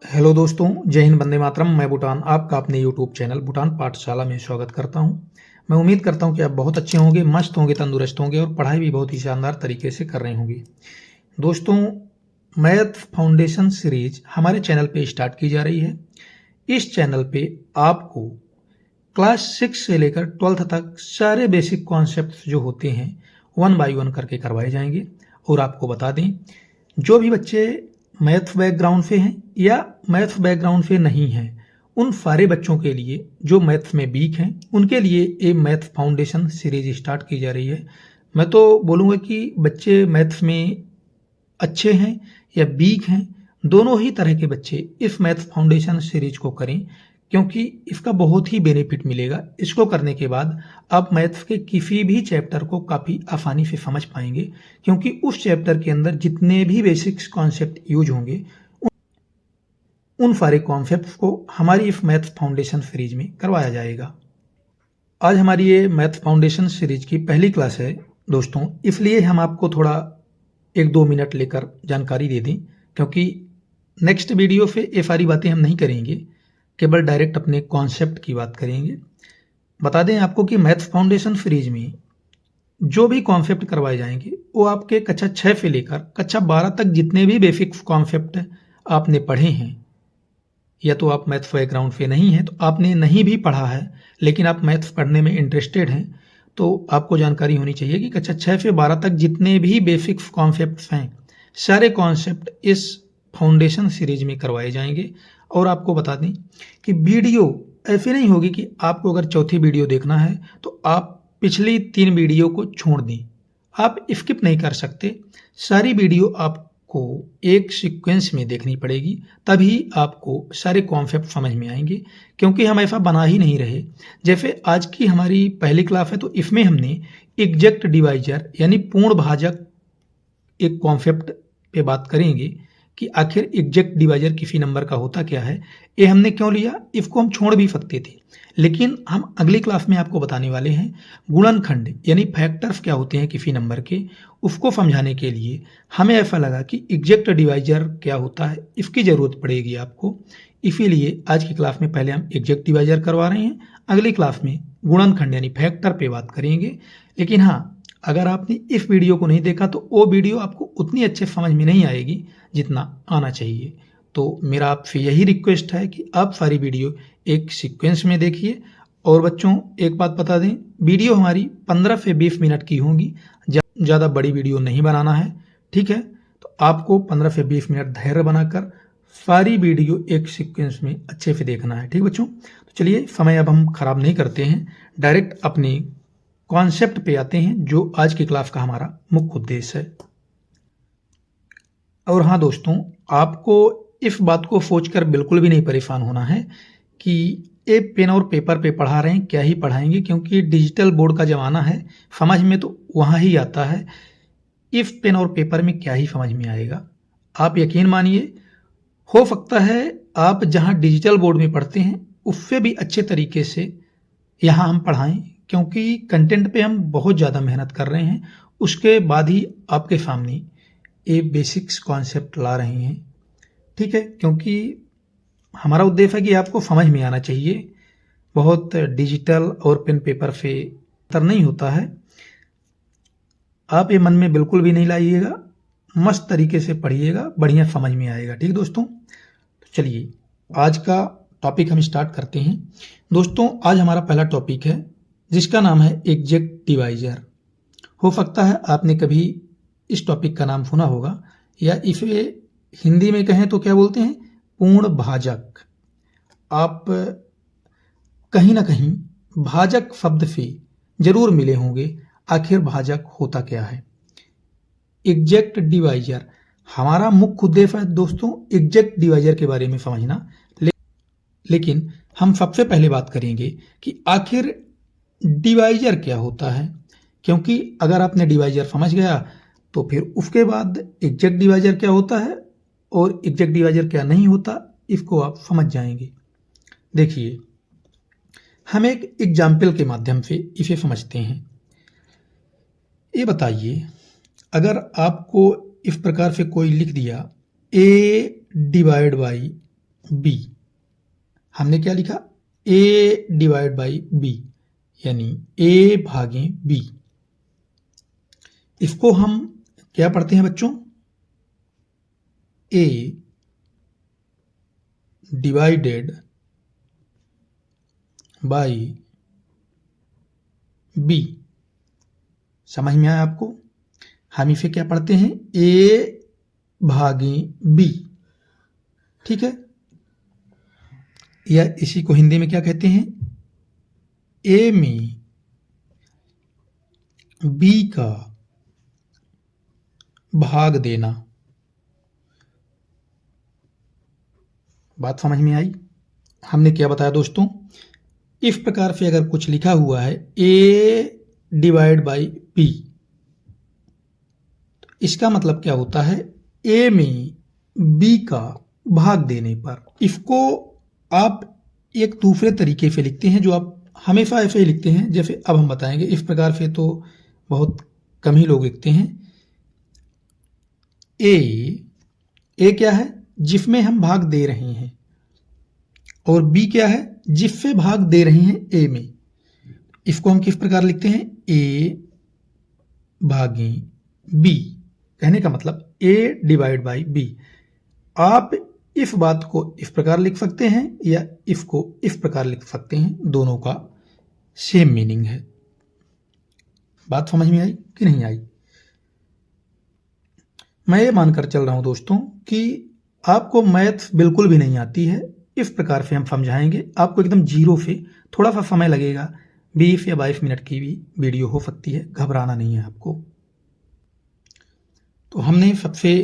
Hello दोस्तों, जय हिंद, वंदे मातरम। मैं भूटान आपका अपने यूट्यूब चैनल भूटान पाठशाला में स्वागत करता हूं। मैं उम्मीद करता हूं कि आप बहुत अच्छे होंगे, मस्त होंगे, तंदुरुस्त होंगे और पढ़ाई भी बहुत ही शानदार तरीके से कर रहे होंगे। दोस्तों, मैथ फाउंडेशन सीरीज हमारे चैनल पे स्टार्ट की जा रही है। इस चैनल पे आपको क्लास 6 से लेकर 12th तक सारे बेसिक कॉन्सेप्ट जो होते हैं 1 बाय 1 करके करवाए जाएंगे। और आपको बता दें, जो भी बच्चे मैथ बैकग्राउंड से हैं या मैथ बैकग्राउंड से नहीं हैं, उन सारे बच्चों के लिए जो मैथ्स में वीक हैं उनके लिए ये मैथ फाउंडेशन सीरीज स्टार्ट की जा रही है। मैं तो बोलूँगा कि बच्चे मैथ्स में अच्छे हैं या वीक हैं, दोनों ही तरह के बच्चे इस मैथ फाउंडेशन सीरीज को करें, क्योंकि इसका बहुत ही बेनिफिट मिलेगा। इसको करने के बाद आप मैथ्स के किसी भी चैप्टर को काफ़ी आसानी से समझ पाएंगे, क्योंकि उस चैप्टर के अंदर जितने भी बेसिक्स कॉन्सेप्ट यूज होंगे उन सारे कॉन्सेप्ट्स को हमारी इस मैथ फाउंडेशन सीरीज में करवाया जाएगा। आज हमारी ये मैथ फाउंडेशन सीरीज की पहली क्लास है दोस्तों, इसलिए हम आपको थोड़ा 1-2 मिनट लेकर जानकारी दे दें, क्योंकि नेक्स्ट वीडियो पे ये सारी बातें हम नहीं करेंगे, केवल डायरेक्ट अपने कॉन्सेप्ट की बात करेंगे। बता दें आपको कि मैथ फाउंडेशन सीरीज में जो भी कॉन्सेप्ट करवाए जाएंगे वो आपके कक्षा 6 से लेकर कक्षा 12 तक जितने भी बेसिक कॉन्सेप्ट आपने पढ़े हैं, या तो आप मैथ्स बैकग्राउंड से नहीं हैं तो आपने नहीं भी पढ़ा है, लेकिन आप मैथ्स पढ़ने में इंटरेस्टेड हैं, तो आपको जानकारी होनी चाहिए कि कक्षा 6 से 12 तक जितने भी बेसिक कॉन्सेप्ट्स हैं सारे कॉन्सेप्ट इस फाउंडेशन सीरीज में करवाए जाएंगे। और आपको बता दें कि वीडियो ऐसे नहीं होगी कि आपको अगर चौथी वीडियो देखना है तो आप पिछली 3 वीडियो को छोड़ दें, आप स्किप नहीं कर सकते। सारी वीडियो आपको एक सीक्वेंस में देखनी पड़ेगी, तभी आपको सारे कॉन्सेप्ट समझ में आएंगे, क्योंकि हम ऐसा बना ही नहीं रहे। जैसे आज की हमारी पहली क्लास है तो इसमें हमने एग्जैक्ट डिवाइजर यानी पूर्ण भाजक एक कॉन्सेप्ट पे बात करेंगे कि आखिर एग्जैक्ट डिवाइजर किसी नंबर का होता क्या है, ये हमने क्यों लिया। इसको हम छोड़ भी सकते थे, लेकिन हम अगली क्लास में आपको बताने वाले हैं गुणनखंड यानी फैक्टर्स क्या होते हैं किसी नंबर के, उसको समझाने के लिए हमें ऐसा लगा कि एग्जैक्ट डिवाइजर क्या होता है इसकी ज़रूरत पड़ेगी आपको। इसीलिए आज की क्लास में पहले हम एग्जैक्ट डिवाइजर करवा रहे हैं, अगली क्लास में गुणनखंड यानी फैक्टर पे बात करेंगे। लेकिन हाँ, अगर आपने इस वीडियो को नहीं देखा तो वो वीडियो आपको उतनी अच्छे समझ में नहीं आएगी जितना आना चाहिए। तो मेरा आपसे यही रिक्वेस्ट है कि आप सारी वीडियो एक सीक्वेंस में देखिए। और बच्चों, एक बात बता दें, वीडियो हमारी 15 से 20 मिनट की होंगी, ज़्यादा बड़ी वीडियो नहीं बनाना है, ठीक है। तो आपको 15 से 20 मिनट धैर्य बनाकर सारी वीडियो एक सीक्वेंस में अच्छे से देखना है, ठीक बच्चों। तो चलिए, समय अब हम खराब नहीं करते हैं, डायरेक्ट अपनी कॉन्सेप्ट पे आते हैं जो आज की क्लास का हमारा मुख्य उद्देश्य है। और हाँ दोस्तों, आपको इस बात को सोचकर बिल्कुल भी नहीं परेशान होना है कि ये पेन और पेपर पे पढ़ा रहे हैं, क्या ही पढ़ाएंगे, क्योंकि डिजिटल बोर्ड का ज़माना है, समझ में तो वहाँ ही आता है, इस पेन और पेपर में क्या ही समझ में आएगा। आप यकीन मानिए, हो सकता है आप जहाँ डिजिटल बोर्ड में पढ़ते हैं उससे भी अच्छे तरीके से यहाँ हम पढ़ाएं, क्योंकि कंटेंट पे हम बहुत ज़्यादा मेहनत कर रहे हैं, उसके बाद ही आपके सामने ये बेसिक्स कॉन्सेप्ट ला रहे हैं, ठीक है। क्योंकि हमारा उद्देश्य है कि आपको समझ में आना चाहिए, बहुत डिजिटल और पेन पेपर से तर नहीं होता है। आप ये मन में बिल्कुल भी नहीं लाइएगा, मस्त तरीके से पढ़िएगा, बढ़िया समझ में आएगा, ठीक दोस्तों। तो चलिए, आज का टॉपिक हम स्टार्ट करते हैं। दोस्तों, आज हमारा पहला टॉपिक है जिसका नाम है एग्जैक्ट डिवाइजर। हो सकता है आपने कभी इस टॉपिक का नाम सुना होगा, या इसे हिंदी में कहें तो क्या बोलते हैं, पूर्ण भाजक। आप कहीं ना कहीं भाजक शब्द से जरूर मिले होंगे। आखिर भाजक होता क्या है? एग्जैक्ट डिवाइजर, हमारा मुख्य उद्देश्य है दोस्तों एग्जैक्ट डिवाइजर के बारे में समझना। लेकिन हम सबसे पहले बात करेंगे कि आखिर डिवाइजर क्या होता है, क्योंकि अगर आपने डिवाइजर समझ गया तो फिर उसके बाद एग्जैक्ट डिवाइजर क्या होता है और एग्जैक्ट डिवाइजर क्या नहीं होता इसको आप समझ जाएंगे। देखिए, हम एक एग्जाम्पल के माध्यम से इसे समझते हैं। ये बताइए, अगर आपको इस प्रकार से कोई लिख दिया a डिवाइड बाई बी। हमने क्या लिखा, ए डिवाइड बाई बी, यानी ए भागे बी। इसको हम क्या पढ़ते हैं बच्चों, ए डिवाइडेड बाई बी। समझ में आया आपको? हम इसे क्या पढ़ते हैं, ए भागे बी, ठीक है। या इसी को हिंदी में क्या कहते हैं, ए में बी का भाग देना। बात समझ में आई? हमने क्या बताया दोस्तों, इस प्रकार से अगर कुछ लिखा हुआ है ए डिवाइड बाई बी, तो इसका मतलब क्या होता है, ए में बी का भाग देने पर। इसको आप एक दूसरे तरीके से लिखते हैं जो आप हमेशा ऐसे ही लिखते हैं, जैसे अब हम बताएंगे। इस प्रकार से तो बहुत कम ही लोग लिखते हैं। ए क्या है, जिसमें हम भाग दे रहे हैं, और बी क्या है, जिससे भाग दे रहे हैं ए में। इसको हम किस प्रकार लिखते हैं, ए भागे बी। कहने का मतलब ए डिवाइड बाई बी। आप इस बात को इस प्रकार लिख सकते हैं या इसको इस प्रकार लिख सकते हैं, दोनों का सेम मीनिंग है। बात समझ में आई कि नहीं आई? मैं ये मानकर चल रहा हूं दोस्तों कि आपको मैथ्स बिल्कुल भी नहीं आती है। इस प्रकार से हम समझाएंगे आपको एकदम जीरो से। थोड़ा सा समय लगेगा, 20 या 22 मिनट की भी वीडियो हो सकती है, घबराना नहीं है आपको। तो हमने सबसे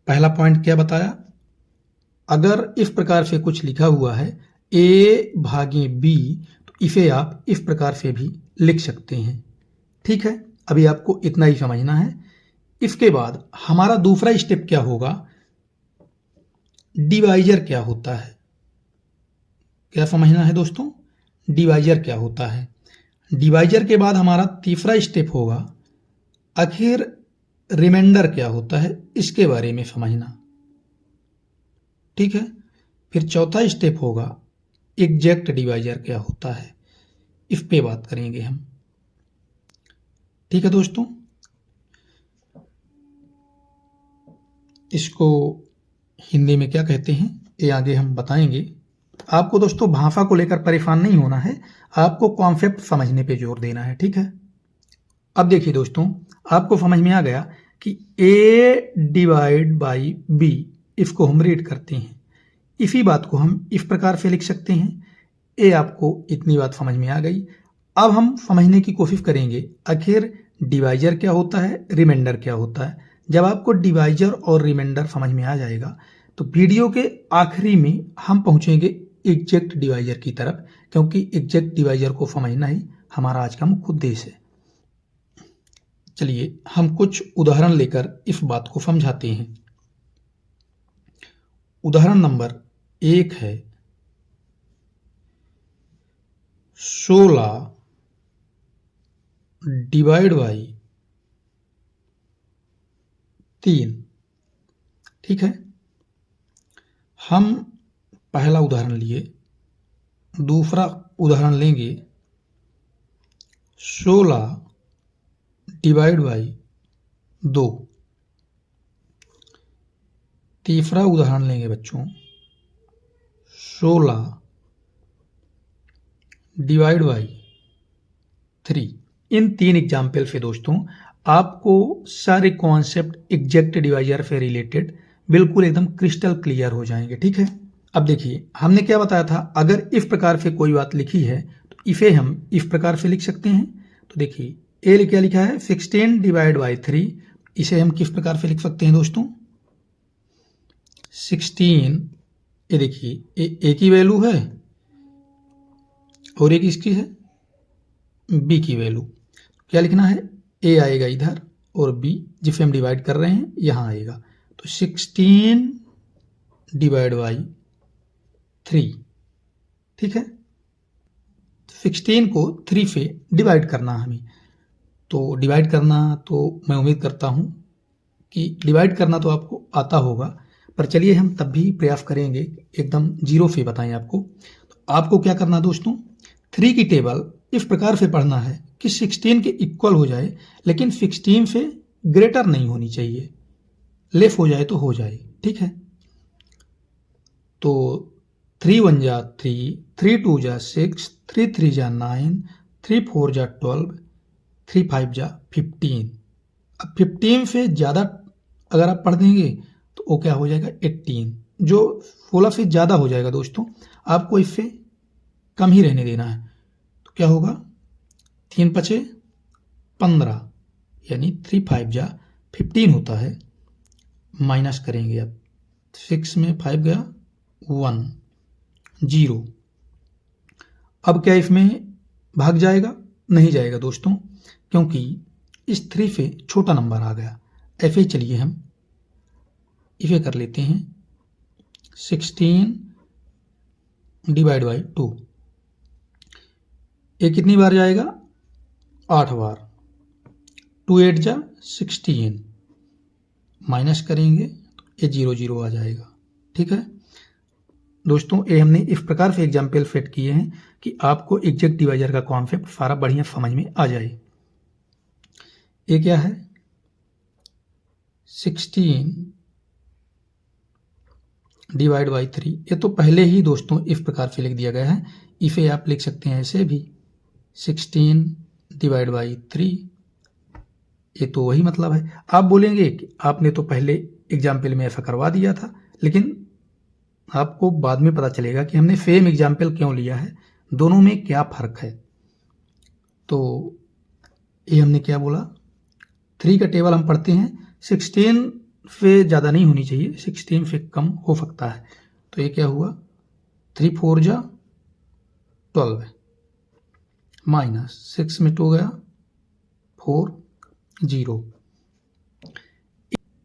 पहला पॉइंट क्या बताया, अगर इस प्रकार से कुछ लिखा हुआ है ए भागे बी, तो इसे आप इस प्रकार से भी लिख सकते हैं, ठीक है। अभी आपको इतना ही समझना है। इसके बाद हमारा दूसरा स्टेप क्या होगा, डिवाइजर क्या होता है, क्या समझना है दोस्तों, डिवाइजर क्या होता है। डिवाइजर के बाद हमारा तीसरा स्टेप होगा आखिर रिमाइंडर क्या होता है, इसके बारे में समझना, ठीक है। फिर चौथा स्टेप होगा एग्जैक्ट डिवाइजर क्या होता है, इस पे बात करेंगे हम, ठीक है दोस्तों। इसको हिंदी में क्या कहते हैं ये आगे हम बताएंगे। आपको दोस्तों भाषा को लेकर परेशान नहीं होना है, आपको कॉन्सेप्ट समझने पे जोर देना है, ठीक है। अब देखिए दोस्तों, आपको समझ में आ गया कि ए डिवाइड बाई बी, इसको हम रीड करते हैं। इसी बात को हम इस प्रकार से लिख सकते हैं। ए आपको इतनी बात समझ में आ गई। अब हम समझने की कोशिश करेंगे आखिर डिवाइजर क्या होता है, रिमाइंडर क्या होता है। जब आपको डिवाइजर और रिमाइंडर समझ में आ जाएगा तो वीडियो के आखिरी में हम पहुंचेंगे एग्जैक्ट डिवाइजर की तरफ, क्योंकि एग्जैक्ट डिवाइजर को समझना ही हमारा आज का मुख्य उद्देश्य है। चलिए हम कुछ उदाहरण लेकर इस बात को समझाते हैं। उदाहरण नंबर 1 है 16 डिवाइड बाई 3, ठीक है। हम पहला उदाहरण लिए, दूसरा उदाहरण लेंगे 16 डिवाइड बाई 2, तीसरा उदाहरण लेंगे बच्चों 16 डिवाइड बाई 3। इन 3 एग्जाम्पल से दोस्तों आपको सारे कॉन्सेप्ट एग्जैक्ट डिवाइजर से रिलेटेड बिल्कुल एकदम क्रिस्टल क्लियर हो जाएंगे, ठीक है। अब देखिए हमने क्या बताया था, अगर इस प्रकार से कोई बात लिखी है तो इसे हम इस प्रकार से लिख सकते हैं। तो देखिए ए क्या लिखा है 16 डिवाइड बाई 3, इसे हम किस प्रकार से लिख सकते हैं दोस्तों, 16, ये देखिए ए की वैल्यू है और एक इसकी है बी की वैल्यू। क्या लिखना है, ए आएगा इधर और बी जिसे हम डिवाइड कर रहे हैं यहाँ आएगा। तो 16 डिवाइड बाई 3, ठीक है। 16 को 3 से डिवाइड करना हमें, तो डिवाइड करना तो मैं उम्मीद करता हूँ कि डिवाइड करना तो आपको आता होगा, पर चलिए हम तब भी प्रयास करेंगे एकदम जीरो से बताएं आपको। तो आपको क्या करना है दोस्तों, 3 की टेबल इस प्रकार से पढ़ना है कि 16 के इक्वल हो जाए, लेकिन 16 से ग्रेटर नहीं होनी चाहिए, लेस हो जाए तो हो जाए, ठीक है। तो 3 1 जा 3, 3 2 जा 6, 3 3 जा 9, 3 4 जा 12, 3 5 जा 15। अब 15 से ज़्यादा अगर आप पढ़ देंगे तो वो क्या हो जाएगा 18, जो 16 से ज़्यादा हो जाएगा दोस्तों, आपको इससे कम ही रहने देना है। तो क्या होगा, 3 5 15, यानी 3 5 जा 15 होता है। माइनस करेंगे अब, 6 में 5 गया 1 0। अब क्या इसमें भाग जाएगा, नहीं जाएगा दोस्तों, क्योंकि इस 3 से छोटा नंबर आ गया। ऐसे ही चलिए हम इसे कर लेते हैं, 16 डिवाइड बाई 2, ये कितनी बार जाएगा, 8 बार। 2 8 जा 16, माइनस करेंगे तो ये 0 0 आ जाएगा, ठीक है दोस्तों। ये हमने इस प्रकार से एग्जाम्पल सेट किए हैं कि आपको एग्जैक्ट डिवाइजर का कॉन्सेप्ट सारा बढ़िया समझ में आ जाए। ये क्या है, 16 डिवाइड बाई 3, ये तो पहले ही दोस्तों इस प्रकार से लिख दिया गया है। इसे आप लिख सकते हैं ऐसे भी, 16 डिवाइड बाई 3, ये तो वही मतलब है। आप बोलेंगे कि आपने तो पहले एग्जाम्पल में ऐसा करवा दिया था, लेकिन आपको बाद में पता चलेगा कि हमने सेम एग्जाम्पल क्यों लिया है, दोनों में क्या फ़र्क है। तो ये हमने क्या बोला, 3 का टेबल हम पढ़ते हैं, 16 से ज़्यादा नहीं होनी चाहिए, 16 से कम हो सकता है। तो ये क्या हुआ, 3 4 जा 12, माइनस 6 में 2 गया 4 0।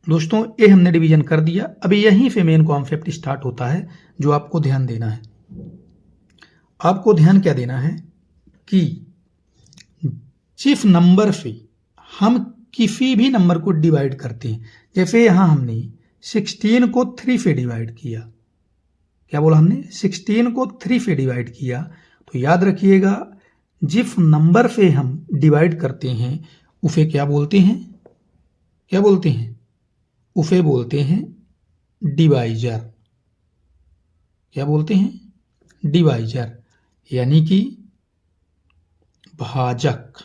दोस्तों ये हमने डिवीजन कर दिया। अभी यहीं से मेन कॉन्सेप्ट स्टार्ट होता है, जो आपको ध्यान देना है। आपको ध्यान क्या देना है कि जिस नंबर से हम किसी भी नंबर को डिवाइड करते हैं, जैसे यहां हमने 16 को 3 से डिवाइड किया, क्या बोला हमने, 16 को 3 से डिवाइड किया, तो याद रखिएगा जिस नंबर से हम डिवाइड करते हैं उसे क्या बोलते हैं, क्या बोलते हैं, उसे बोलते हैं डिवाइजर। क्या बोलते हैं, डिवाइजर, यानी कि भाजक,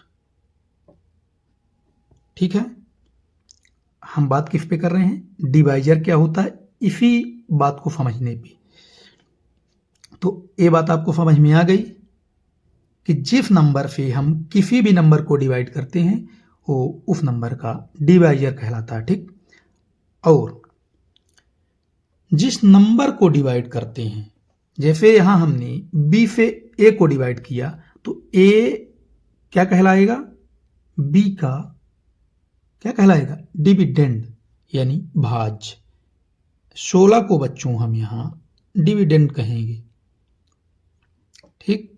ठीक है। हम बात किस पे कर रहे हैं, डिवाइजर क्या होता है, इसी बात को समझने पे। तो ये बात आपको समझ में आ गई कि जिस नंबर से हम किसी भी नंबर को डिवाइड करते हैं वो उस नंबर का डिवाइजर कहलाता है, ठीक। और जिस नंबर को डिवाइड करते हैं, जैसे यहां हमने b से a को डिवाइड किया, तो a क्या कहलाएगा, b का क्या कहलाएगा, डिविडेंड, यानी भाज्य। 16 को बच्चों हम यहां डिविडेंड कहेंगे, ठीक।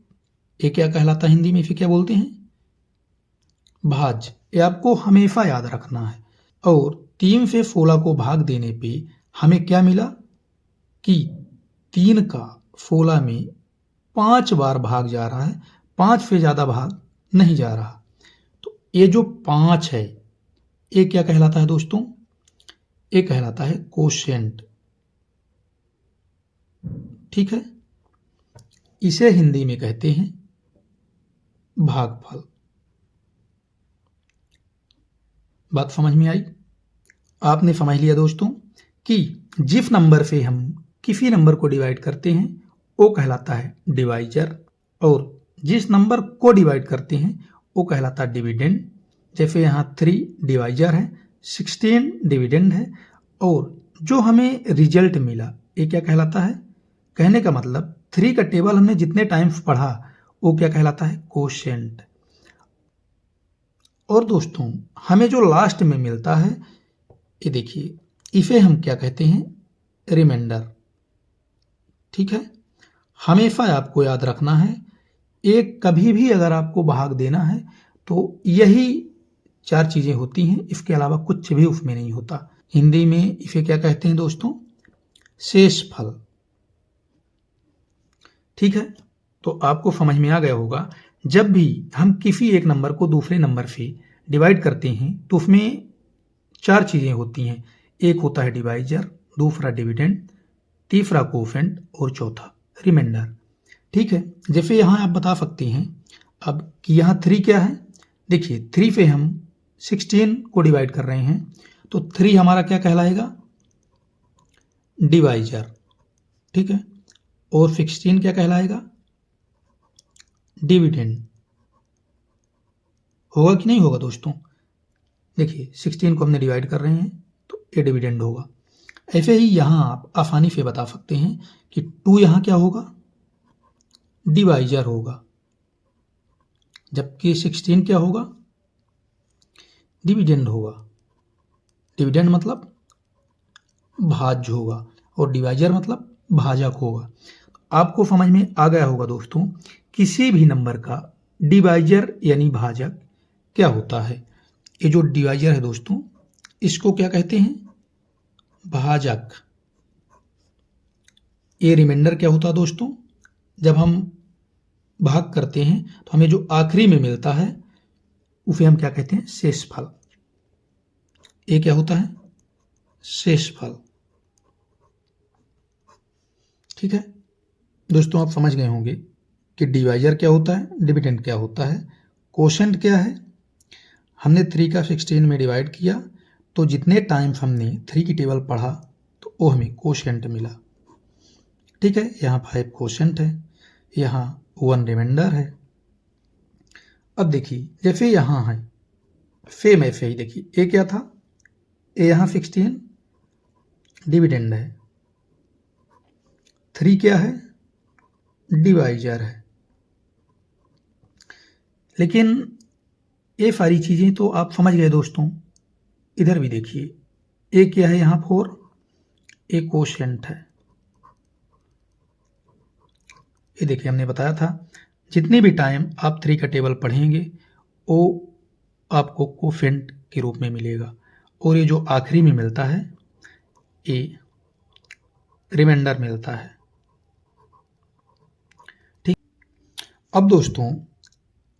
ये क्या कहलाता है हिंदी में, फिर क्या बोलते हैं, भाज्य। ये आपको हमेशा याद रखना है। और 3 से 16 को भाग देने पे हमें क्या मिला कि 3 का 16 में 5 बार भाग जा रहा है, 5 से ज़्यादा भाग नहीं जा रहा। तो ये जो 5 है ये क्या कहलाता है दोस्तों, ये कहलाता है कोशेंट, ठीक है। इसे हिंदी में कहते हैं भागफल। बात समझ में आई, आपने समझ लिया दोस्तों कि जिस नंबर से हम किसी नंबर को डिवाइड करते हैं वो कहलाता है डिवाइजर, और जिस नंबर को डिवाइड करते हैं वो कहलाता है डिविडेंड। जैसे यहाँ 3 डिवाइजर है, 16 डिविडेंड है, और जो हमें रिजल्ट मिला ये क्या कहलाता है, कहने का मतलब 3 का टेबल हमने जितने टाइम्स पढ़ा वो क्या कहलाता है, कोशेंट। और दोस्तों हमें जो लास्ट में मिलता है ये देखिए, इसे हम क्या कहते हैं, रिमाइंडर, ठीक है। हमेशा आपको याद रखना है, एक कभी भी अगर आपको भाग देना है तो यही 4 चीज़ें होती हैं, इसके अलावा कुछ भी उसमें नहीं होता। हिंदी में इसे क्या कहते हैं दोस्तों, शेषफल। ठीक है, तो आपको समझ में आ गया होगा, जब भी हम किसी एक नंबर को दूसरे नंबर से डिवाइड करते हैं तो उसमें 4 चीज़ें होती हैं। एक होता है डिवाइजर, दूसरा डिविडेंड, तीसरा कोफिशिएंट और चौथा रिमाइंडर। ठीक है, जैसे यहाँ आप बता सकते हैं अब कि यहाँ 3 क्या है। देखिए 3 से हम 16 को डिवाइड कर रहे हैं तो 3 हमारा क्या कहलाएगा, डिवाइजर। ठीक है, और 16 क्या कहलाएगा, डिविडेंड। होगा कि नहीं होगा दोस्तों। देखिए 16 को हमने डिवाइड कर रहे हैं तो ये डिविडेंड होगा। ऐसे ही यहाँ आप आसानी से बता सकते हैं कि 2 यहाँ क्या होगा, डिवाइजर होगा, जबकि 16 क्या होगा, डिविडेंड होगा। डिविडेंड मतलब भाज्य होगा और डिवाइजर मतलब भाजक होगा। आपको समझ में आ गया होगा दोस्तों, किसी भी नंबर का डिवाइजर यानी भाजक क्या होता है। ये जो डिवाइजर है दोस्तों, इसको क्या कहते हैं, भाजक। ये रिमाइंडर क्या होता है दोस्तों, जब हम भाग करते हैं तो हमें जो आखिरी में मिलता है उसे हम क्या कहते हैं, शेषफल। ये क्या होता है, शेषफल। ठीक है दोस्तों, आप समझ गए होंगे कि डिवाइजर क्या होता है, डिविडेंड क्या होता है, कोशेंट क्या है। हमने 3 का 16 में डिवाइड किया तो जितने टाइम्स हमने 3 की टेबल पढ़ा तो वो हमें कोशेंट मिला। ठीक है, यहाँ 5 कोशेंट है, यहाँ 1 रिमाइंडर है। अब देखिए जैसे यहाँ है सेम ऐसे ही, देखिए ये क्या था, ये यहाँ 16 डिविडेंड है, 3 क्या है, डिवाइजर है। लेकिन ये सारी चीज़ें तो आप समझ गए दोस्तों। इधर भी देखिए, ये क्या है, यहाँ 4, ये कोशेंट है। ये देखिए हमने बताया था जितने भी टाइम आप 3 का टेबल पढ़ेंगे वो आपको कोफिशिएंट के रूप में मिलेगा, और ये जो आखिरी में मिलता है ये रिमाइंडर मिलता है। ठीक, अब दोस्तों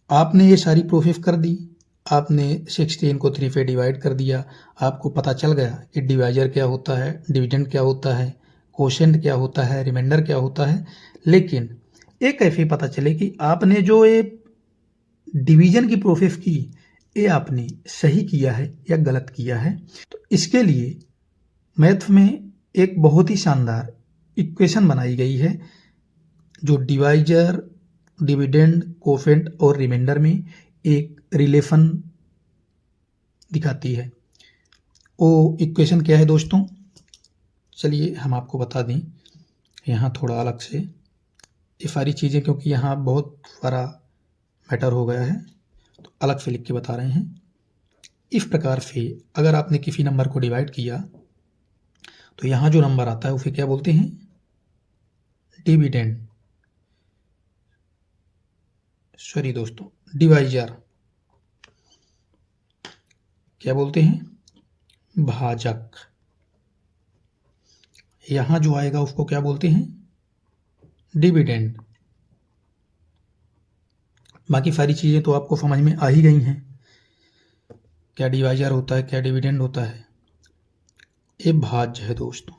आपने ये सारी प्रोसेस कर दी, आपने 16 को 3 से डिवाइड कर दिया, आपको पता चल गया कि डिवाइजर क्या होता है, डिविडेंड क्या होता है, कोशेंट क्या होता है, रिमाइंडर क्या होता है। लेकिन एक कैसे पता चले कि आपने जो ये डिवीजन की प्रोसेस की ये आपने सही किया है या गलत किया है। तो इसके लिए मैथ में एक बहुत ही शानदार इक्वेशन बनाई गई है जो डिवाइजर, डिविडेंड, कोफिशिएंट और रिमाइंडर में एक रिलेशन दिखाती है। वो इक्वेशन क्या है दोस्तों, चलिए हम आपको बता दें। यहाँ थोड़ा अलग से ये सारी चीज़ें, क्योंकि यहाँ बहुत सारा मैटर हो गया है तो अलग से लिख के बता रहे हैं। इस प्रकार से अगर आपने किसी नंबर को डिवाइड किया तो यहाँ जो नंबर आता है उसे क्या बोलते हैं, डिविडेंड, सॉरी दोस्तों डिवाइजर। क्या बोलते हैं, भाजक। यहाँ जो आएगा उसको क्या बोलते हैं, डिविडेंड। बाकी सारी चीज़ें तो आपको समझ में आ ही गई हैं, क्या डिवाइजर होता है, क्या डिविडेंड होता है। ये भाज्य है दोस्तों।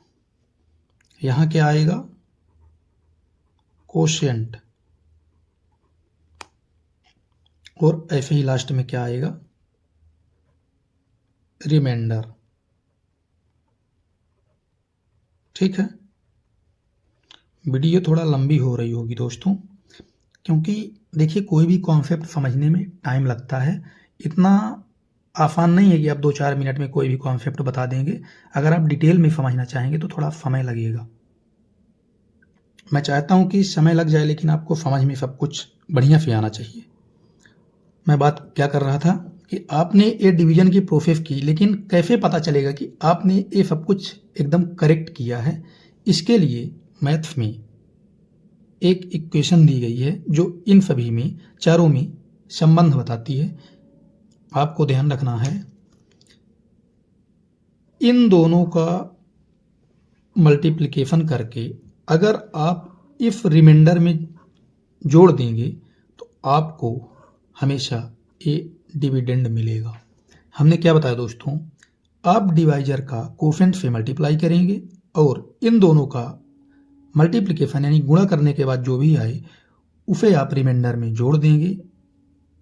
यहाँ क्या आएगा, कोशेंट, और ऐसे ही लास्ट में क्या आएगा, रिमाइंडर। ठीक है, वीडियो थोड़ा लंबी हो रही होगी दोस्तों, क्योंकि देखिए कोई भी कॉन्सेप्ट समझने में टाइम लगता है। इतना आसान नहीं है कि आप 2-4 मिनट में कोई भी कॉन्सेप्ट बता देंगे। अगर आप डिटेल में समझना चाहेंगे तो थोड़ा समय लगेगा। मैं चाहता हूँ कि समय लग जाए लेकिन आपको समझ में सब कुछ बढ़िया से आना चाहिए। मैं बात क्या कर रहा था कि आपने ये डिवीजन की प्रोसेस की, लेकिन कैसे पता चलेगा कि आपने ये सब कुछ एकदम करेक्ट किया है। इसके लिए मैथ्स में एक इक्वेशन दी गई है जो इन सभी में, चारों में संबंध बताती है। आपको ध्यान रखना है इन दोनों का मल्टीप्लिकेशन करके अगर आप इफ रिमाइंडर में जोड़ देंगे तो आपको हमेशा ए डिविडेंड मिलेगा। हमने क्या बताया दोस्तों, आप डिवाइजर का कोफिशिएंट से मल्टीप्लाई करेंगे और इन दोनों का मल्टीप्लिकेशन यानी गुणा करने के बाद जो भी आए उसे आप रिमाइंडर में जोड़ देंगे।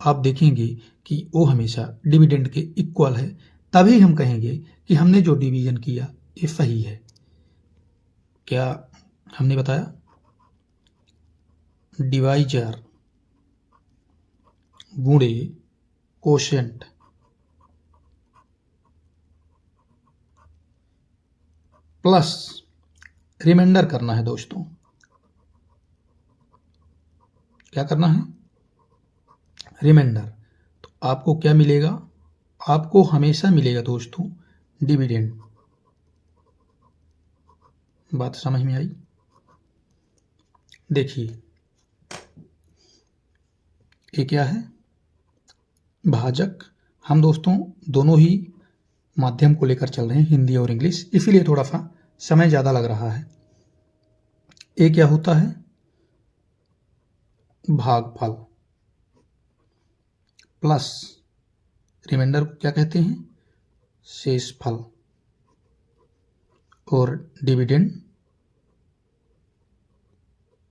आप देखेंगे कि वो हमेशा डिविडेंड के इक्वल है, तभी हम कहेंगे कि हमने जो डिवीजन किया ये सही है। क्या हमने बताया, डिवाइजर गुणे कोशेंट प्लस रिमाइंडर करना है दोस्तों। क्या करना है, रिमाइंडर। तो आपको क्या मिलेगा, आपको हमेशा मिलेगा दोस्तों डिविडेंड। बात समझ में आई? देखिए ये क्या है, भाजक। हम दोस्तों दोनों ही माध्यम को लेकर चल रहे हैं, हिंदी और इंग्लिश, इसीलिए थोड़ा सा समय ज़्यादा लग रहा है। ये क्या होता है, भागफल प्लस रिमाइंडर को क्या कहते हैं, शेषफल, और डिविडेंड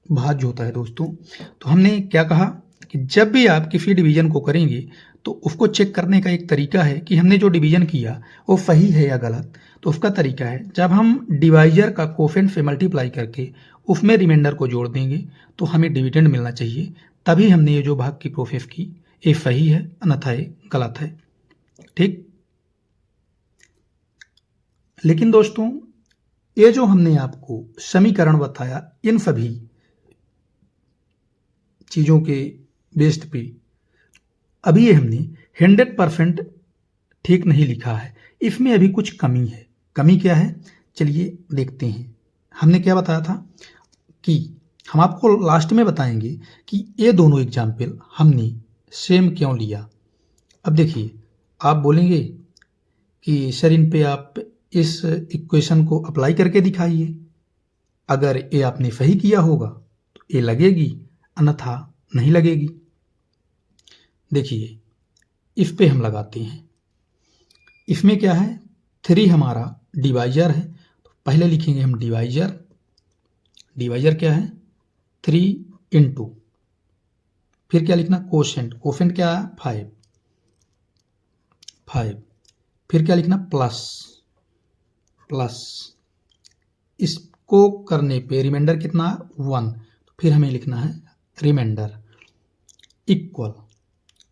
भाज्य होता है दोस्तों। तो हमने क्या कहा कि जब भी आप किसी डिवीजन को करेंगे तो उसको चेक करने का एक तरीका है कि हमने जो डिवीजन किया वो सही है या गलत। तो उसका तरीका है, जब हम डिवाइजर का कोफिशिएंट से मल्टीप्लाई करके उसमें रिमाइंडर को जोड़ देंगे तो हमें डिविडेंड मिलना चाहिए, तभी हमने ये जो भाग की प्रोसेस की ये सही है, अन्यथा ये गलत है। ठीक। लेकिन दोस्तों ये जो हमने आपको समीकरण बताया, इन सभी चीज़ों के बेस्ड पे अभी ये हमने 100% ठीक नहीं लिखा है, इसमें अभी कुछ कमी है। कमी क्या है, चलिए देखते हैं। हमने क्या बताया था कि हम आपको लास्ट में बताएंगे कि ये दोनों एग्जाम्पल हमने सेम क्यों लिया। अब देखिए, आप बोलेंगे कि सर इन पे आप इस इक्वेशन को अप्लाई करके दिखाइए, अगर ये आपने सही किया होगा तो ये लगेगी, अन्यथा नहीं लगेगी। देखिए इस पे हम लगाते हैं। इसमें क्या है, 3 हमारा डिवाइजर है, तो पहले लिखेंगे हम डिवाइजर। डिवाइजर क्या है, 3 इंटू, फिर क्या लिखना, कोशेंट। कोशेंट क्या है, 5। फिर क्या लिखना, प्लस। इसको करने पे रिमाइंडर कितना, 1। तो फिर हमें लिखना है रिमाइंडर इक्वल।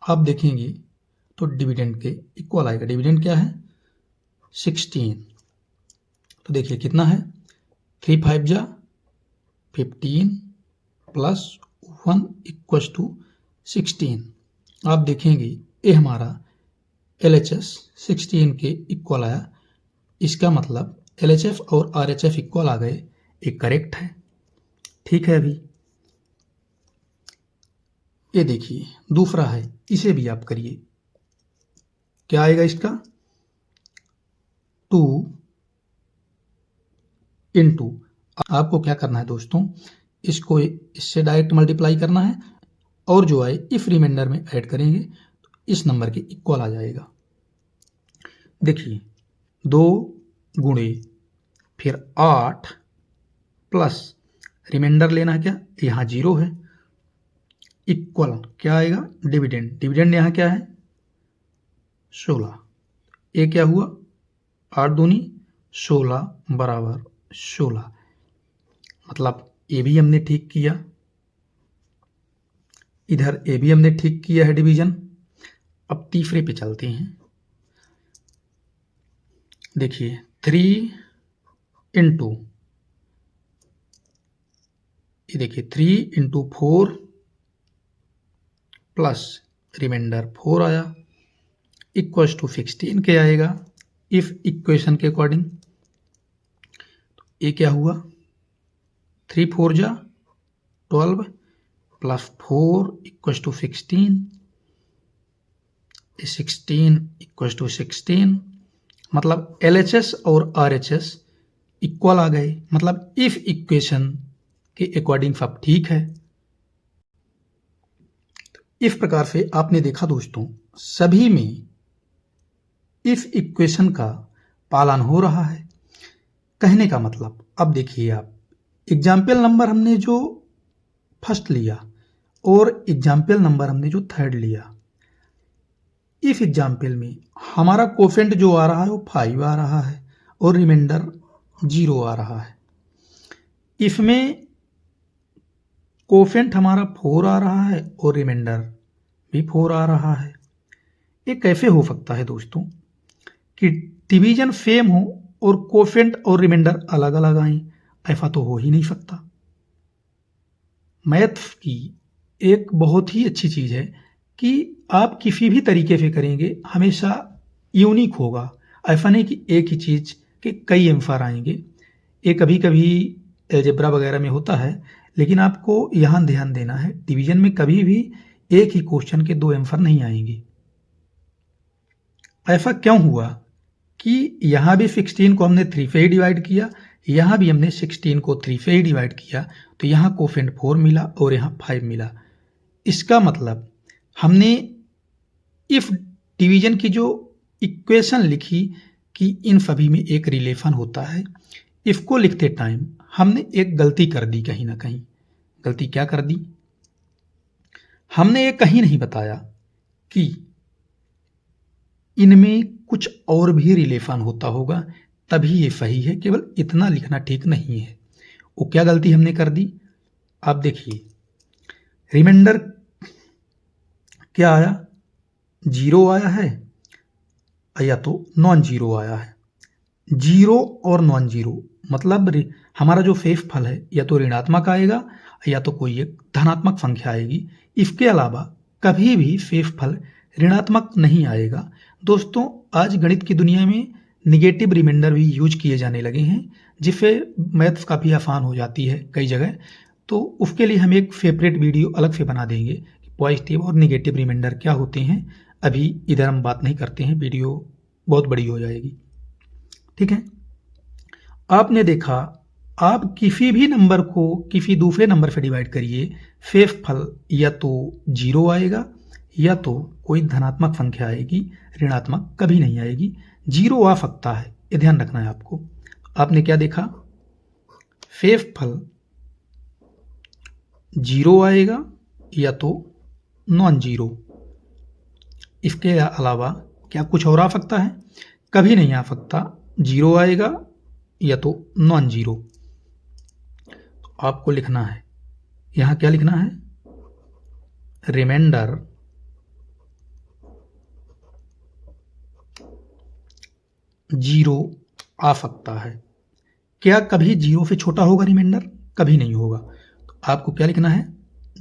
आप देखेंगे तो डिविडेंड के इक्वल आएगा। डिविडेंड क्या है, 16। तो देखिए कितना है, 3 5 जा 15 प्लस 1 इक्वल्स टू 16। आप देखेंगे ये हमारा LHS 16 के इक्वल आया। इसका मतलब LHF और RHF इक्वल आ गए, ये करेक्ट है। ठीक है। अभी ये देखिए दूसरा है, इसे भी आप करिए। क्या आएगा इसका, 2 इंटू, आपको क्या करना है दोस्तों, इसको इससे डायरेक्ट मल्टीप्लाई करना है और जो आए इफ रिमाइंडर में ऐड करेंगे तो इस नंबर के इक्वल आ जाएगा। देखिए 2 गुणे फिर 8 प्लस रिमाइंडर लेना है, क्या यहाँ 0 है, इक्वल क्या आएगा, डिविडेंड। डिविडेंड यहाँ क्या है, 16। ये क्या हुआ, 8 दूनी 16 बराबर 16। मतलब ये भी हमने ठीक किया, इधर ये भी हमने ठीक किया है डिवीजन। अब तीसरे पे चलते हैं। देखिए 3 इंटू, ये देखिए 3 इंटू 4 प्लस रिमाइंडर 4 आया, इक्वल्स टू 16 के आएगा इफ इक्वेशन के अकॉर्डिंग। तो ये क्या हुआ, 3 4 जा 12 plus 4 equals to 16, 16 equals to 16। मतलब LHS और RHS इक्वल आ गए, मतलब इफ इक्वेशन के अकॉर्डिंग सब ठीक है। इस प्रकार से आपने देखा दोस्तों, सभी में इफ इक्वेशन का पालन हो रहा है। कहने का मतलब, अब देखिए आप, एग्जाम्पल नंबर हमने जो फर्स्ट लिया और एग्जाम्पल नंबर हमने जो थर्ड लिया, इफ एग्जाम्पल में हमारा कोफेंट जो आ रहा है वो 5 आ रहा है और रिमाइंडर 0 आ रहा है। इसमें कोफेंट हमारा 4 आ रहा है और रिमाइंडर भी 4 आ रहा है। ये कैसे हो सकता है दोस्तों कि डिवीजन सेम हो और कोफेंट और रिमाइंडर अलग अलग आए? ऐसा तो हो ही नहीं सकता। मैथ्स की एक बहुत ही अच्छी चीज़ है कि आप किसी भी तरीके से करेंगे हमेशा यूनिक होगा। ऐसा नहीं कि एक ही चीज़ के कई आंसर आएंगे। ये कभी कभी अलजेब्रा वगैरह में होता है, लेकिन आपको यहाँ ध्यान देना है, डिवीजन में कभी भी एक ही क्वेश्चन के 2 आंसर नहीं आएंगे। ऐसा क्यों हुआ कि यहाँ भी 16 को हमने 3 से ही डिवाइड किया, यहाँ भी हमने 16 को 3 से ही डिवाइड किया, तो यहाँ कोफेंट 4 मिला और यहाँ 5 मिला। इसका मतलब हमने इफ डिवीजन की जो इक्वेशन लिखी कि इन सभी में एक रिलेशन होता है, इसको लिखते टाइम हमने एक गलती कर दी कहीं ना कहीं। गलती क्या कर दी? हमने ये कहीं नहीं बताया कि इनमें कुछ और भी रिलेशन होता होगा, तभी ये सही है। केवल इतना लिखना ठीक नहीं है। वो क्या गलती हमने कर दी? आप देखिए, रिमाइंडर क्या आया? 0 आया है या तो नॉन जीरो आया है। 0 और नॉन जीरो मतलब हमारा जो शेष फल है या तो ऋणात्मक आएगा या तो कोई एक धनात्मक संख्या आएगी। इसके अलावा कभी भी शेष फल ऋणात्मक नहीं आएगा। दोस्तों, आज गणित की दुनिया में निगेटिव रिमाइंडर भी यूज किए जाने लगे हैं, जिससे मैथ्स काफ़ी आसान हो जाती है कई जगह। तो उसके लिए हम एक सेपरेट वीडियो अलग से बना देंगे कि पॉजिटिव और निगेटिव रिमाइंडर क्या होते हैं। अभी इधर हम बात नहीं करते हैं, वीडियो बहुत बड़ी हो जाएगी। ठीक है, आपने देखा, आप किसी भी नंबर को किसी दूसरे नंबर से डिवाइड करिए, शेष फल या तो 0 आएगा या तो कोई धनात्मक संख्या आएगी, ऋणात्मक कभी नहीं आएगी। 0 आ सकता है, ये ध्यान रखना है आपको। आपने क्या देखा? शेष फल 0 आएगा या तो नॉन जीरो। इसके अलावा क्या कुछ और आ सकता है? कभी नहीं आ सकता। 0 आएगा या तो नॉन जीरो। आपको लिखना है, यहाँ क्या लिखना है? रिमाइंडर जीरो आ सकता है। क्या कभी 0 से छोटा होगा रिमाइंडर? कभी नहीं होगा। तो आपको क्या लिखना है?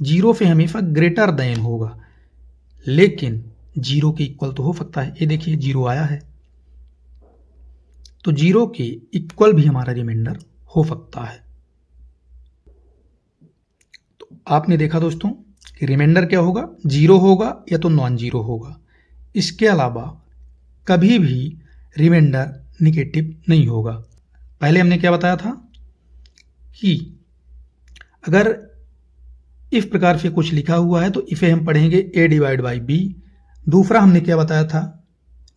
0 से हमेशा ग्रेटर देन होगा, लेकिन 0 के इक्वल तो हो सकता है। ये देखिए 0 आया है, तो 0 के इक्वल भी हमारा रिमाइंडर हो सकता है। तो आपने देखा दोस्तों कि रिमाइंडर क्या होगा? 0 होगा या तो नॉन जीरो होगा। इसके अलावा कभी भी रिमाइंडर निगेटिव नहीं होगा। पहले हमने क्या बताया था कि अगर इस प्रकार से कुछ लिखा हुआ है तो इसे हम पढ़ेंगे a डिवाइड बाई बी। दूसरा हमने क्या बताया था?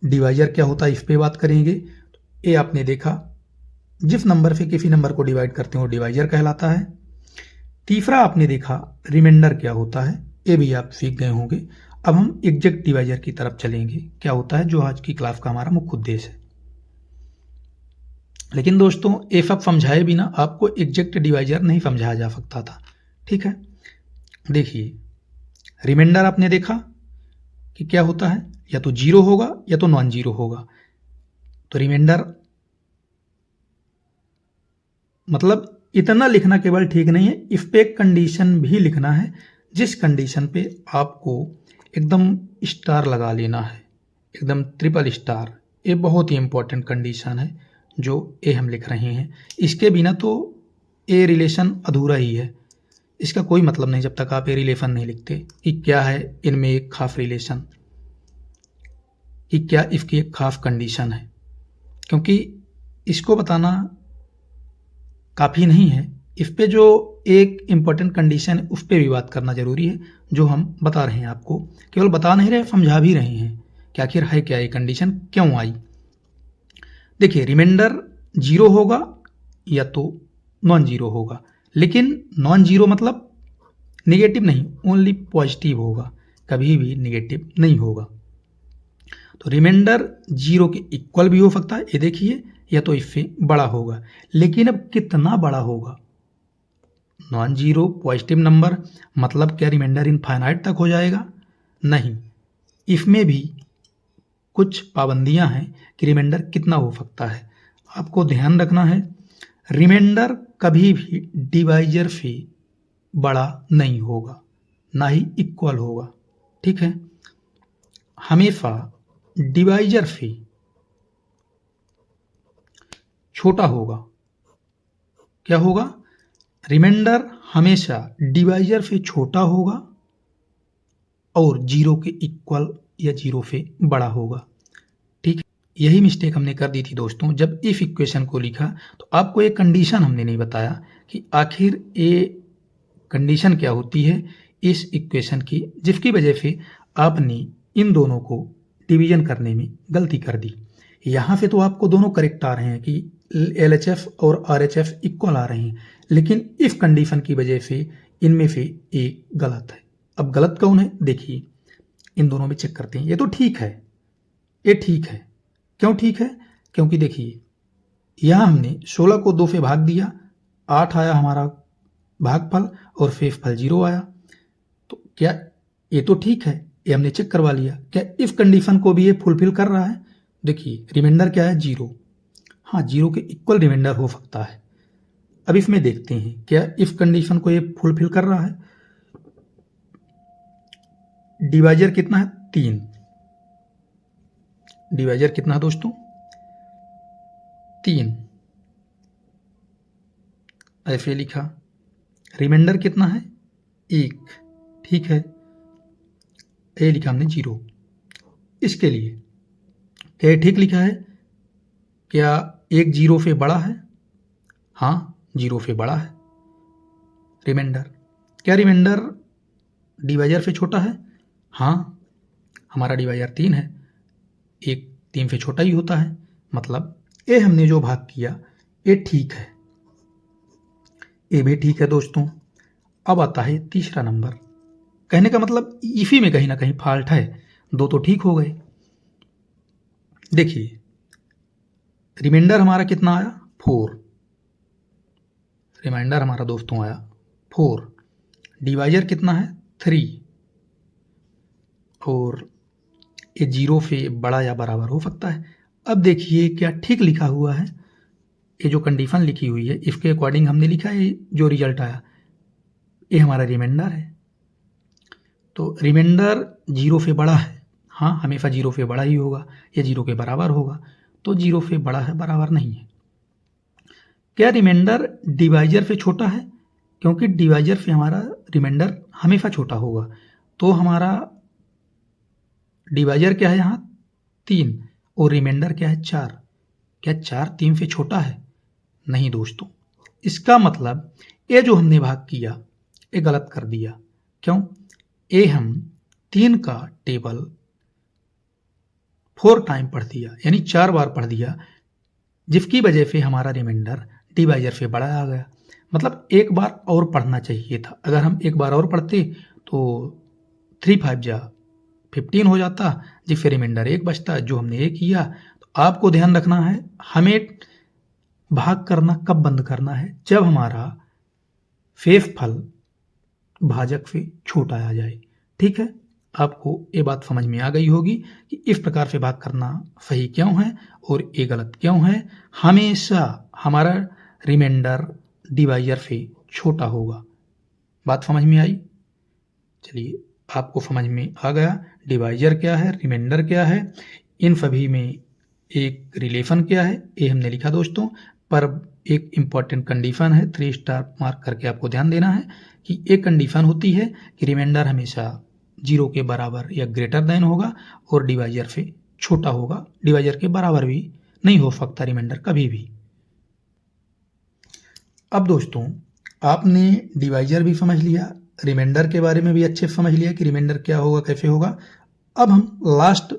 डिवाइजर क्या होता है, इस पे बात करेंगे। ए आपने देखा, जिस नंबर से किसी नंबर को डिवाइड करते हैं वो डिवाइजर कहलाता है। तीसरा आपने देखा रिमाइंडर क्या होता है, ये भी आप सीख गए होंगे। अब हम एग्जैक्ट डिवाइजर की तरफ चलेंगे, क्या होता है, जो आज की क्लास का हमारा मुख्य उद्देश्य है। लेकिन दोस्तों, ये सब समझाए बिना आपको एग्जैक्ट डिवाइजर नहीं समझाया जा सकता था। ठीक है, देखिए रिमाइंडर आपने देखा कि क्या होता है, या तो 0 होगा या तो नॉन जीरो होगा। तो रिमाइंडर मतलब इतना लिखना केवल ठीक नहीं है, इस पे एक कंडीशन भी लिखना है, जिस कंडीशन पे आपको एकदम स्टार लगा लेना है, एकदम ट्रिपल स्टार। ये बहुत ही इंपॉर्टेंट कंडीशन है जो ए हम लिख रहे हैं। इसके बिना तो ए रिलेशन अधूरा ही है, इसका कोई मतलब नहीं जब तक आप ए रिलेशन नहीं लिखते कि क्या है इनमें एक खास रिलेशन, कि क्या इसकी एक खास कंडीशन है। क्योंकि इसको बताना काफ़ी नहीं है, इस पे जो एक इम्पॉर्टेंट कंडीशन है उस पे भी बात करना ज़रूरी है, जो हम बता रहे हैं आपको। केवल बता नहीं रहे, समझा भी रहे हैं कि आखिर है क्या ये कंडीशन, क्यों आई। देखिए, रिमाइंडर 0 होगा या तो नॉन ज़ीरो होगा, लेकिन नॉन ज़ीरो मतलब नेगेटिव नहीं, ओनली पॉजिटिव होगा, कभी भी नेगेटिव नहीं होगा। तो रिमाइंडर 0 के इक्वल भी हो सकता है, ये देखिए, या तो इससे बड़ा होगा। लेकिन अब कितना बड़ा होगा? नॉन जीरो पॉजिटिव नंबर मतलब क्या रिमाइंडर इनफाइनाइट तक हो जाएगा? नहीं, इसमें भी कुछ पाबंदियां हैं कि रिमाइंडर कितना हो सकता है। आपको ध्यान रखना है, रिमाइंडर कभी भी डिवाइजर से बड़ा नहीं होगा, ना ही इक्वल होगा, ठीक है। हमेशा डिवाइजर से छोटा होगा। क्या होगा? रिमाइंडर हमेशा डिवाइजर से छोटा होगा और 0 के इक्वल या 0 से बड़ा होगा, ठीक है। यही मिस्टेक हमने कर दी थी दोस्तों, जब इफ इक्वेशन को लिखा तो आपको एक कंडीशन हमने नहीं बताया कि आखिर ये कंडीशन क्या होती है इस इक्वेशन की, जिसकी वजह से आपने इन दोनों को डिवीजन करने में गलती कर दी। यहाँ से तो आपको दोनों करेक्ट आ रहे हैं कि LHF और RHF इक्वल आ रहे हैं, लेकिन इस कंडीशन की वजह से इनमें से एक गलत है। अब गलत कौन है? देखिए, इन दोनों में चेक करते हैं। ये तो ठीक है, ये ठीक है। क्यों ठीक है? क्योंकि देखिए, यहाँ हमने 16 को 2 से भाग दिया, 8 आया हमारा भागफल और शेषफल 0 आया। तो क्या ये तो ठीक है, ये हमने चेक करवा लिया। क्या इस कंडीशन को भी ये फुलफिल कर रहा है? देखिए, रिमाइंडर क्या है? 0। हाँ, 0 के इक्वल रिमाइंडर हो सकता है। अब इसमें देखते हैं क्या इस कंडीशन को ये फुलफिल कर रहा है। डिवाइजर कितना है? 3। डिवाइजर कितना है दोस्तों? 3। ऐसे लिखा। रिमाइंडर कितना है? 1, ठीक है। ये लिखा हमने 0। इसके लिए क्या ये ठीक लिखा है? क्या 1 0 से बड़ा है? हाँ, 0 से बड़ा है रिमाइंडर। क्या रिमाइंडर डिवाइजर से छोटा है? हाँ, हमारा डिवाइजर 3 है, 1 3 से छोटा ही होता है, मतलब ये हमने जो भाग किया ये ठीक है, ये भी ठीक है दोस्तों। अब आता है तीसरा नंबर। कहने का मतलब इसी में कहीं ना कहीं फॉल्ट है, 2 तो ठीक हो गए। देखिए, रिमाइंडर हमारा कितना आया? 4। रिमाइंडर हमारा दोस्तों आया 4। डिवाइजर कितना है? 3। और ये 0 से बड़ा या बराबर हो सकता है। अब देखिए क्या ठीक लिखा हुआ है। ये जो कंडीशन लिखी हुई है इसके अकॉर्डिंग हमने लिखा है, जो रिजल्ट आया ये हमारा रिमाइंडर है। तो रिमाइंडर 0 से बड़ा है, हाँ, हमेशा 0 से बड़ा ही होगा, ये 0 के बराबर होगा। तो 0 से बड़ा है, बराबर नहीं है। क्या रिमाइंडर डिवाइजर से छोटा है? क्योंकि डिवाइजर से हमारा रिमाइंडर हमेशा छोटा होगा। तो हमारा डिवाइजर क्या है यहाँ? 3 और रिमाइंडर क्या है? 4। क्या 4 3 से छोटा है? नहीं दोस्तों, इसका मतलब ये जो हमने भाग किया ये गलत कर दिया। क्यों? ये हम 3 का टेबल 4 टाइम पढ़ दिया, यानी 4 बार पढ़ दिया, जिसकी वजह से हमारा रिमाइंडर डिवाइजर से बड़ा आ गया। मतलब एक बार और पढ़ना चाहिए था। अगर हम एक बार और पढ़ते तो 3 5 जा 15 हो जाता, जिससे रिमाइंडर 1 बचता, जो हमने ये किया। तो आपको ध्यान रखना है, हमें भाग करना कब बंद करना है? जब हमारा शेषफल भाजक से छोटा आ जाए, ठीक है। आपको ये बात समझ में आ गई होगी कि इस प्रकार से भाग करना सही क्यों है और ये गलत क्यों है। हमेशा हमारा रिमाइंडर डिवाइजर से छोटा होगा। बात समझ में आई? चलिए, आपको समझ में आ गया डिवाइजर क्या है, रिमाइंडर क्या है, इन सभी में एक रिलेशन क्या है, ये हमने लिखा दोस्तों। पर एक इम्पॉर्टेंट कंडीशन है, 3 स्टार मार्क करके आपको ध्यान देना है कि एक कंडीशन होती है कि रिमाइंडर हमेशा 0 के बराबर या ग्रेटर देन होगा और डिवाइजर से छोटा होगा। डिवाइजर के बराबर भी नहीं हो सकता रिमाइंडर कभी भी। अब दोस्तों आपने डिवाइजर भी समझ लिया, रिमाइंडर के बारे में भी अच्छे से समझ लिया कि रिमाइंडर क्या होगा, कैसे होगा। अब हम लास्ट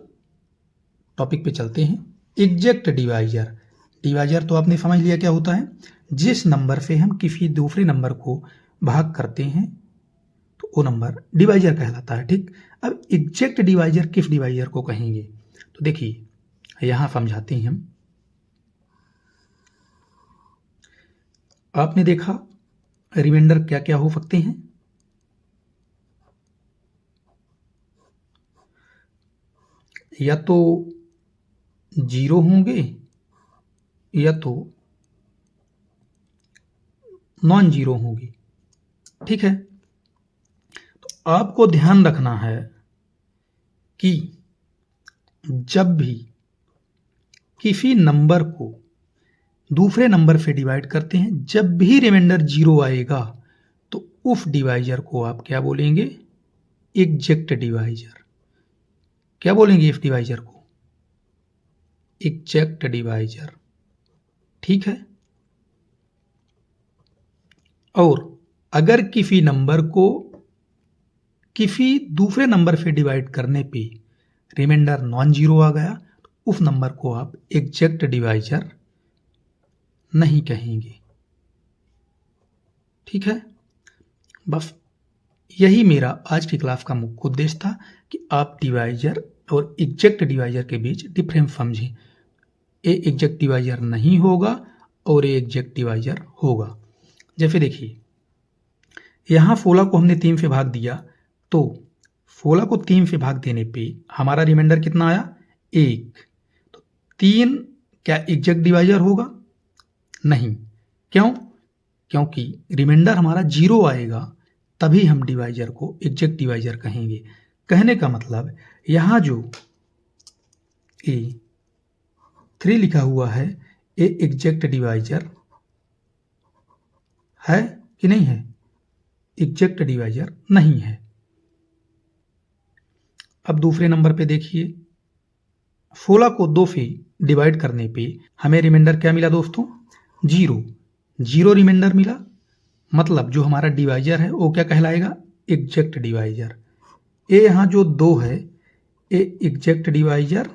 टॉपिक पे चलते हैं, एग्जैक्ट डिवाइजर। डिवाइजर तो आपने समझ लिया क्या होता है, जिस नंबर से हम किसी दूसरे नंबर को भाग करते हैं तो वो नंबर डिवाइजर कहलाता है। ठीक, अब एग्जैक्ट डिवाइजर किस डिवाइजर को कहेंगे, तो देखिए यहां समझाते हैं हम। आपने देखा रिमाइंडर क्या क्या हो सकते हैं, या तो जीरो होंगे या तो नॉन जीरो होंगी। ठीक है, तो आपको ध्यान रखना है कि जब भी किसी नंबर को दूसरे नंबर से डिवाइड करते हैं, जब भी रिमाइंडर जीरो आएगा तो उस डिवाइजर को आप क्या बोलेंगे, एग्जैक्ट डिवाइजर। क्या बोलेंगे इस डिवाइजर को, एग्जैक्ट डिवाइजर। ठीक है, और अगर किसी नंबर को किसी दूसरे नंबर से डिवाइड करने पे रिमाइंडर नॉन जीरो आ गया तो उस नंबर को आप एग्जैक्ट डिवाइजर नहीं कहेंगे। ठीक है, बस यही मेरा आज की क्लास का मुख्य उद्देश्य था कि आप डिवाइजर और एग्जैक्ट डिवाइजर के बीच डिफरेंस समझें। ये एग्जैक्ट डिवाइजर नहीं होगा और ये एग्जैक्ट डिवाइजर होगा। जैसे देखिए यहाँ 16 को हमने 3 से भाग दिया, तो 16 को 3 से भाग देने पे हमारा रिमाइंडर कितना आया, 1। तो 3 क्या एग्जैक्ट डिवाइजर होगा, नहीं। क्यों, क्योंकि रिमाइंडर हमारा जीरो आएगा तभी हम डिवाइजर को एग्जैक्ट डिवाइजर कहेंगे। कहने का मतलब यहाँ जो A3 लिखा हुआ है ये एग्जैक्ट डिवाइजर है कि नहीं है, एग्जैक्ट डिवाइजर नहीं है। अब दूसरे नंबर पे देखिए 16 को 2 से डिवाइड करने पे हमें रिमाइंडर क्या मिला दोस्तों, जीरो। जीरो रिमाइंडर मिला, मतलब जो हमारा डिवाइजर है वो क्या कहलाएगा, एग्जैक्ट डिवाइजर। ये यहाँ जो 2 है ये एग्जैक्ट डिवाइजर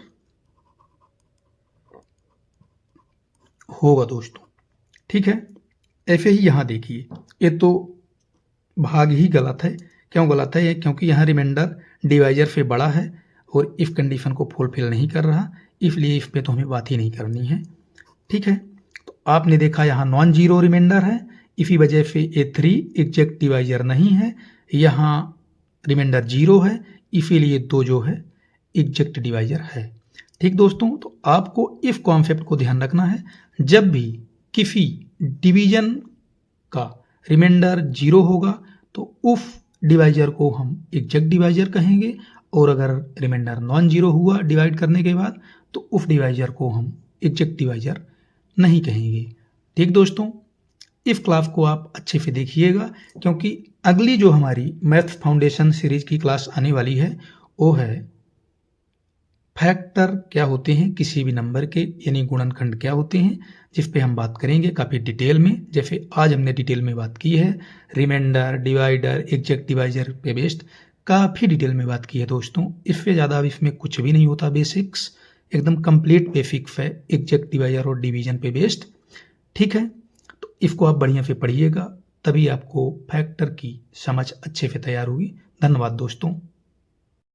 होगा दोस्तों। ठीक है, ऐसे ही यहाँ देखिए ये तो भाग ही गलत है। क्यों गलत है, क्योंकि यहाँ रिमाइंडर डिवाइजर से बड़ा है और इफ कंडीशन को फुलफिल नहीं कर रहा, इसलिए इस पे तो हमें बात ही नहीं करनी है। ठीक है, तो आपने देखा यहाँ नॉन जीरो रिमाइंडर है, इसी वजह से A3 एग्जैक्ट डिवाइजर नहीं है। यहाँ रिमाइंडर जीरो है, इसीलिए 2 जो है एग्जैक्ट डिवाइजर है। ठीक दोस्तों, तो आपको इस कॉन्सेप्ट को ध्यान रखना है, जब भी किसी डिवीजन का रिमाइंडर जीरो होगा तो उस डिवाइजर को हम एग्जैक्ट डिवाइजर कहेंगे, और अगर रिमाइंडर नॉन जीरो हुआ डिवाइड करने के बाद तो उस डिवाइजर को हम एग्जैक्ट डिवाइजर नहीं कहेंगे। ठीक दोस्तों, इस क्लास को आप अच्छे से देखिएगा, क्योंकि अगली जो हमारी मैथ्स फाउंडेशन सीरीज की क्लास आने वाली है वो है फैक्टर क्या होते हैं किसी भी नंबर के, यानी गुणनखंड क्या होते हैं, जिस पे हम बात करेंगे काफ़ी डिटेल में। जैसे आज हमने डिटेल में बात की है रिमाइंडर, डिवाइडर, एग्जैक्ट डिवाइजर पे बेस्ड काफ़ी डिटेल में बात की है दोस्तों। इससे ज़्यादा अब इसमें कुछ भी नहीं होता, बेसिक्स एकदम कंप्लीट बेसिक्स है एग्जैक्ट डिवाइजर और डिवीजन पे बेस्ड। ठीक है, तो इसको आप बढ़िया से पढ़िएगा, तभी आपको फैक्टर की समझ अच्छे से तैयार होगी। धन्यवाद दोस्तों।